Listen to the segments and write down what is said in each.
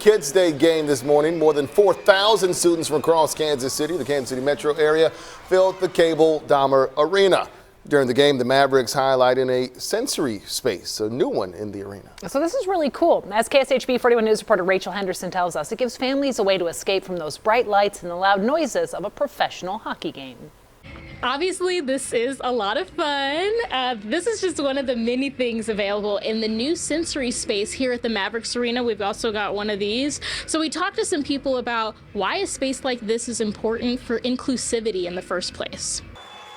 Kids Day game this morning. More than 4,000 students from across Kansas City, the Kansas City metro area, filled the Cable Dahmer Arena. During the game, the Mavericks highlighting a sensory space, a new one in the arena. So this is really cool. As KSHB 41 News reporter Rachel Henderson tells us, it gives families a way to escape from those bright lights and the loud noises of a professional hockey game. Obviously, this is a lot of fun. This is just one of the many things available in the new sensory space here at the Mavericks Arena. We've also got one of these. So we talked to some people about why a space like this is important for inclusivity in the first place.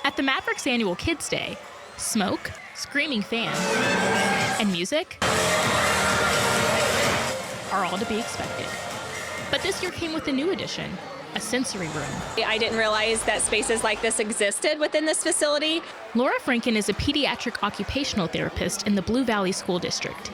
At the Mavericks annual Kids Day, smoke, screaming fans, and music are all to be expected. But this year came with a new addition, a sensory room. I didn't realize that spaces like this existed within this facility. Laura Franken is a pediatric occupational therapist in the Blue Valley School District.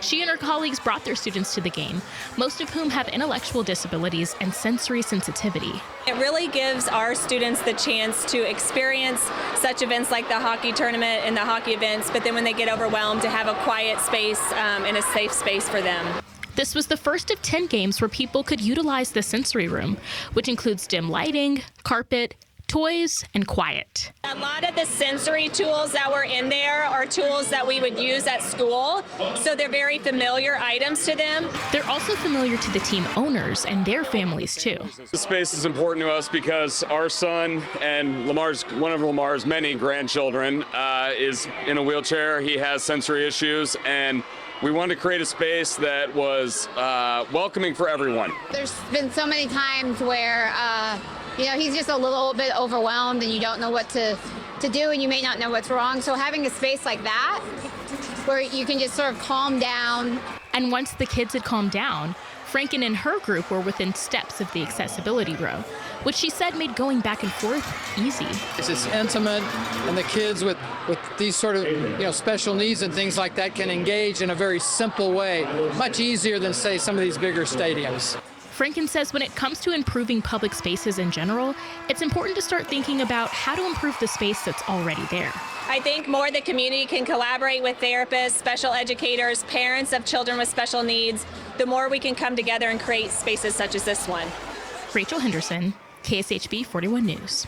She and her colleagues brought their students to the game, most of whom have intellectual disabilities and sensory sensitivity. It really gives our students the chance to experience such events like the hockey tournament and the hockey events, but then when they get overwhelmed, to have a quiet space and a safe space for them. This was the first of 10 games where people could utilize the sensory room, which includes dim lighting, carpet, toys, and quiet. A lot of the sensory tools that were in there are tools that we would use at school, so they're very familiar items to them. They're also familiar to the team owners and their families too. This space is important to us because our son and one of Lamar's many grandchildren is in a wheelchair. He has sensory issues, and we wanted to create a space that was welcoming for everyone. There's been so many times where he's just a little bit overwhelmed and you don't know what to do and you may not know what's wrong. So having a space like that where you can just sort of calm down. And once the kids had calmed down, Franken and her group were within steps of the accessibility row, which she said made going back and forth easy. It's intimate, and the kids with these sort of special needs and things like that can engage in a very simple way, much easier than, say, some of these bigger stadiums. Franken says when it comes to improving public spaces in general, it's important to start thinking about how to improve the space that's already there. I think more the community can collaborate with therapists, special educators, parents of children with special needs, the more we can come together and create spaces such as this one. Rachel Henderson, KSHB 41 News.